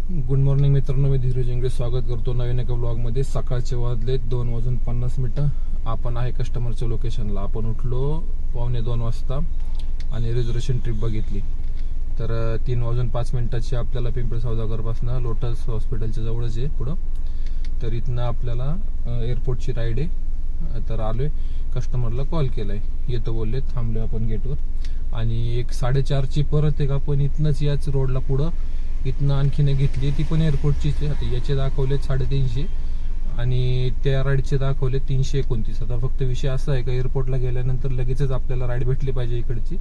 Good morning मित्रांनो, मी धीरज इंगळे स्वागत करतो नवीन एका ब्लॉगमध्ये। सकाळचे वाजले 2:50 आपण आहे कस्टमरच्या लोकेशनला। आपण उठलो 1:15 वाजता आणि रिझर्वेशन ट्रिप बघितली। तर 3:05 आपल्याला पिंपरी सौदागरपासून लोटस हॉस्पिटलच्या जवळच आहे पुढं। तर इथनं आपल्याला एअरपोर्टची राईड आहे। तर आलोय, कस्टमरला कॉल केलाय, येतो बोलले, थांबलोय आपण गेटवर। आणि 4:30 परत एक आपण इथनंच याच रोडला पुढं इथनं आणखीन घेतली, ती पण एअरपोर्टचीच आहे। आता याचे दाखवले 350 आणि त्या राईडचे दाखवले 329। आता फक्त विषय असा आहे का एअरपोर्टला गेल्यानंतर लगेचच आपल्याला राईड भेटली पाहिजे इकडची,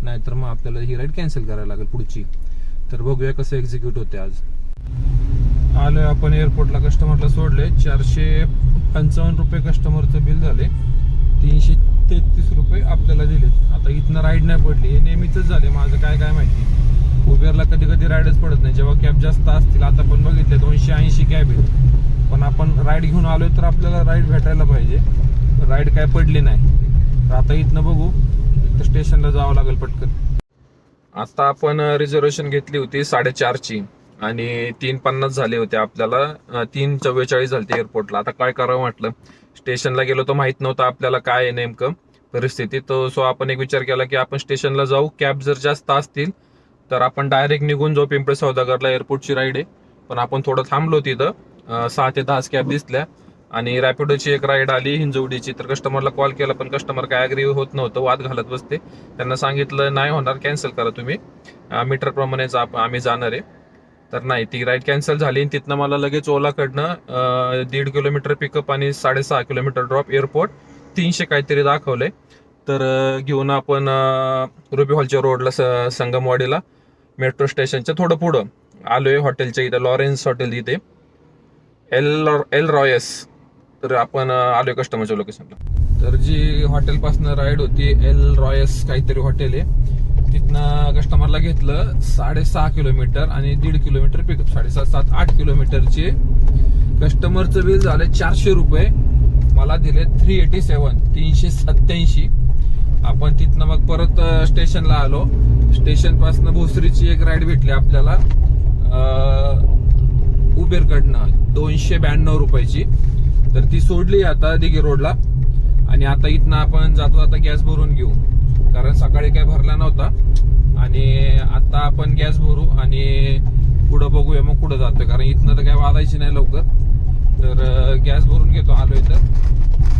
नाहीतर मग आपल्याला ही राईड कॅन्सल करायला लागेल पुढची। तर बघूया कसं एक्झिक्यूट होते आज। आलोय आपण एअरपोर्टला, कस्टमरला सोडले। 455 रुपये कस्टमरचं बिल झाले, 333 रुपये आपल्याला दिले। आता इथनं राईड नाही पडली, हे नेहमीच झाले माझं, काय माहिती। उबेरला कधी कधी राईडच पडत नाही जेव्हा कॅब जास्त असतील। आता पण बघितले 280 कॅब आहेत, पण आपण राईड घेऊन आलोय तर आपल्याला राईड भेटायला पाहिजे। राईड काय पडली नाही, तर आता इथनं बघू, तर स्टेशनला जावं लागेल पटकन। आता आपण रिझर्वेशन घेतली होती 4:30ची आणि 3:50 झाले होते आपल्याला, 3:44 झाले एअरपोर्टला। आता काय करावं म्हटलं, स्टेशनला गेलो तर माहित नव्हतं आपल्याला काय आहे नेमकं परिस्थिती। तो सो आपण एक विचार केला की आपण स्टेशनला जाऊ, कॅब जर जास्त असतील तर आपण डायरेक्ट निघून जाऊ पिंपरी सौदागरला, एअरपोर्टची राईड आहे। पण आपण थोडं थांबलो तिथं, 6 ते 10 कॅब दिसल्या आणि रॅपिडोची एक राईड आली हिंजवडीची। तर कस्टमरला कॉल केला, पण कस्टमर काय अग्री होत नव्हतं, वाद घालत बसते। त्यांना सांगितलं नाही होणार, कॅन्सल करा तुम्ही, मीटर प्रमाणेच आम्ही जाणार आहे। तर नाही, ती राईड कॅन्सल झाली। आणि तिथनं मला लगेच ओलाकडनं 1.5 किलोमीटर पिकअप आणि 6.5 किलोमीटर ड्रॉप, एअरपोर्ट 300 काहीतरी दाखवलंय। तर घेऊन आपण रुबी हॉलच्या रोडला संगमवाडीला मेट्रो स्टेशनच्या थोडं पुढं आलोय, हॉटेलच्या इथं, लॉरेन्स हॉटेल इथे, एल रॉयस। तर आपण आलोय कस्टमरच्या लोकेशनला। तर जी हॉटेलपासून राईड होती, एल रॉयस काहीतरी हॉटेल आहे, तिथनं कस्टमरला घेतलं 6.5 किलोमीटर आणि 1.5 किलोमीटर पिकअप, 7.5 7 8 किलोमीटरचे। कस्टमरचं बिल झालं 400 रुपये, मला दिले 387। आपण तिथनं मग परत स्टेशनला आलो। स्टेशन पासून भोसरीची एक राईड भेटली आपल्याला उबेरकडनं 292 रुपयाची। तर ती सोडली आता दिघे रोडला। आणि आता इथनं आपण जातो गॅस भरून घेऊ, कारण सकाळी काय भरला नव्हता। आणि आता आपण गॅस भरू आणि पुढं बघूया मग कुठं जातोय, कारण इथनं तर काय वाजायची नाही लवकर। तर गॅस भरून घेतो आलोय तर,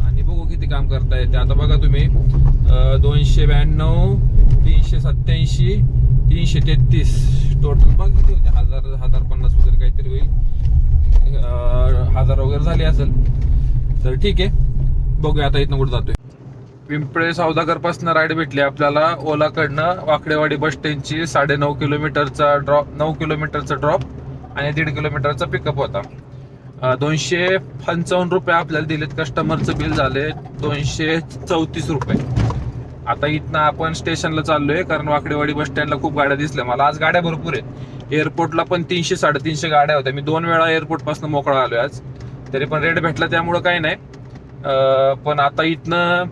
आणि बघू किती काम करता येते। आता बघा तुम्ही, 292, 387, 333 टोटल बघ किती होते, 1050 वगैरे काहीतरी होईल, 1000 वगैरे झाले असेल। तर ठीक आहे, बघूया आता इथनं कुठं जातोय। पिंपळे सौदागर पासून राईड भेटली आपल्याला ओलाकडनं वाकडेवाडी बस स्टँडची, 9.5 किलोमीटरचा ड्रॉप, 9 किलोमीटरचा ड्रॉप आणि 1.5 किलोमीटरचा पिकअप होता। 255 रुपये आपल्याला दिलेत, कस्टमरचं बिल झाले 234 रुपये। आता इथनं आपण स्टेशनला चाललोय, कारण वाकडेवाडी बस स्टँडला खूप गाड्या दिसल्या मला आज, गाड्या भरपूर आहेत। एअरपोर्टला पण 300 350 गाड्या होत्या, मी 2 वेळा एअरपोर्ट पासून मोकळा आलोय आज, तरी पण रेट भेटला त्यामुळं काही नाही। पण आता इथनं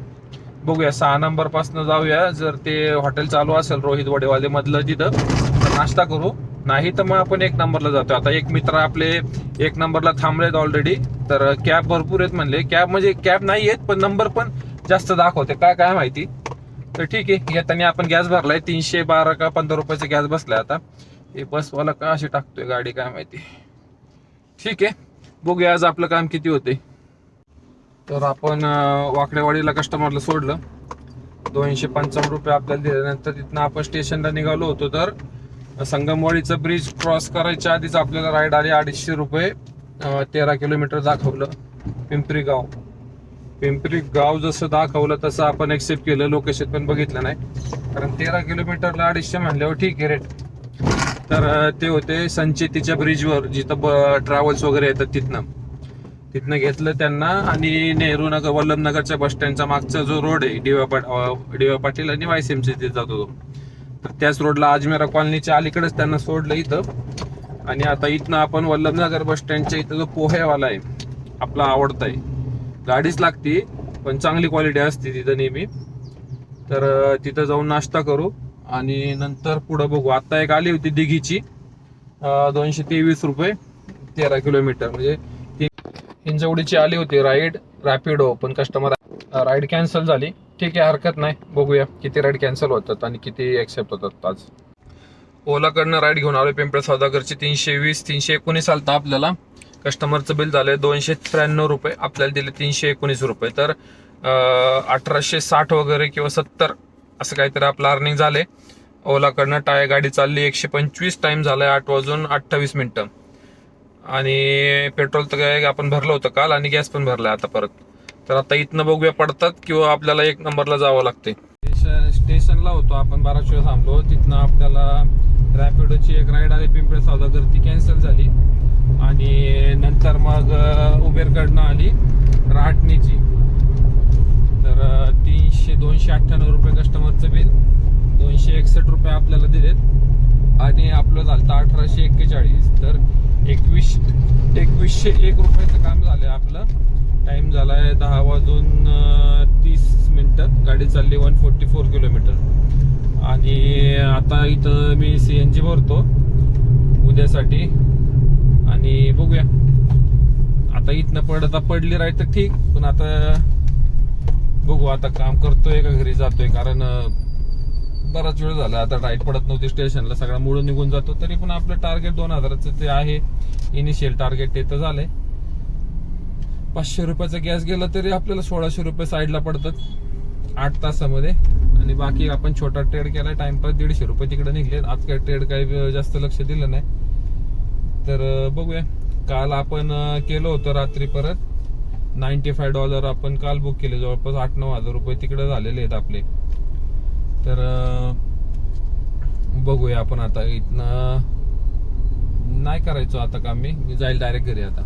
बघूया 6 नंबर पासून जाऊया, जर ते हॉटेल चालू असेल रोहित वडेवाले मधलं तिथं तर नाश्ता करू, नाही तर मग आपण 1 नंबरला जातो। आता एक मित्र आपले 1 नंबरला थांबलेत ऑलरेडी, तर कॅब भरपूर आहेत म्हणले, कॅब नाही आहेत पण नंबर पण जास्त दाखवते, काय माहिती। तर ठीक आहे, येताना आपण गॅस भरलाय 312 का 15 रुपयाचा गॅस बसलाय। आता हे बसवाला का अशी टाकतोय गाडी काय माहिती। ठीक आहे, बघूया आज आपलं काम किती होते। तर आपण वाकडेवाडीला कस्टमरला सोडलं, 255 रुपये आपल्याला दिल्यानंतर तिथनं आपण स्टेशनला निघालो होतो। तर संगमवाडीचं ब्रिज क्रॉस करायच्या आधीच आपल्याला राईड आली 250 रुपये, 13 किलोमीटर दाखवलं। पिंपरी गाव जसं दाखवलं तसं आपण एक्सेप्ट केलं, लोकेशन पण बघितलं नाही, कारण 13 किलोमीटरला 250 म्हणल्यावर ठीक आहे रेट। तर ते होते संचेतीच्या ब्रिजवर, जिथं ट्रॅव्हल्स वगैरे येतात, तिथनं घेतलं त्यांना। आणि नेहरू नगर, वल्लभनगरच्या बस स्टँडचा मागचा जो रोड आहे, डी.वाय. पाटील आणि YCMC तिथे जातो, तर त्याच रोडला अजमेरा कॉलनीच्या अलीकडेच त्यांना सोडलं इथं। आणि आता इथनं आपण वल्लभनगर बस स्टँडच्या इथं जो पोहेवाला आहे आपला आवडता आहे, गाडीच लागती पण चांगली क्वालिटी असते तिथं नेहमी। तर तिथं जाऊन नाश्ता करू आणि नंतर पुढं बघू। आता एक आली होती दिघीची, 223 रुपये 13 किलोमीटर. म्हणजे हिंजवडीची आली होती राईड रॅपिडो, पण कस्टमर राईड कॅन्सल झाली. ठीक आहे, हरकत नाही. बघूया किती राईड कॅन्सल होतात आणि किती ॲक्सेप्ट होतात आज. ओलाकडनं राईड घेऊन आलो पिंपळे सौदागरची. 320 319 आलता आपल्याला. कस्टमरचं बिल झालंय 293 रुपये, आपल्याला दिले 319 रुपये. तर 1860 वगैरे किंवा 70 असं काहीतरी आपलं अर्निंग झाले. ओलाकडनं गाडी चालली 125 टाइम झालाय, 8:28. आणि पेट्रोल तर काय आपण भरलं होतं काल, आणि गॅस पण भरलाय आता परत. तर आता इथनं बघूया पडतात किंवा आपल्याला 1 नंबरला जावं लागते. स्टेशनला होतो आपण, बराच वेळ थांबलो. तिथनं आपल्याला रॅपिडोची एक राईड आली पिंपळे सौदागर, ती कॅन्सल झाली. आणि नंतर मग उबेरकडनं आली रहाटणीची. तर 298 रुपये कस्टमरचं बिल, 261 रुपये आपल्याला दिलेत. आणि आपलं झालं 1841. तर 2101 रुपयाचं काम झालंय आपलं. टाइम झालाय 10:30. गाडी चालली 144 किलोमीटर. आणि आता इथं मी CNG भरतो उद्यासाठी. आणि बघूया आता इथनं पडली राईट तर ठीक, पण आता बघू आता काम करतोय का घरी जातोय. कारण बराच वेळ झाला आता राईट पडत नव्हती स्टेशनला, सगळा मूळ निघून जातो. तरी पण आपलं टार्गेट 2000चं ते आहे, इनिशियल टार्गेट ते तर झालंय. 500 रुपयाचा गॅस गेला तरी आपल्याला 1600 रुपये साईडला पडतात 8 तासामध्ये. आणि बाकी आपण छोटा ट्रेड केलाय टाइमपास, 150 रुपये तिकडे निघले. आज काय ट्रेड काही जास्त लक्ष दिलं नाही. तर बघूया. काल आपण केलं होतं रात्री परत $95 आपण काल बुक केले. जवळपास 8-9 हजार रुपये तिकडे झालेले आहेत आपले. तर बघूया आपण आता इथनं नाही करायचो आता काम. मी जाईल डायरेक्ट घरी आता.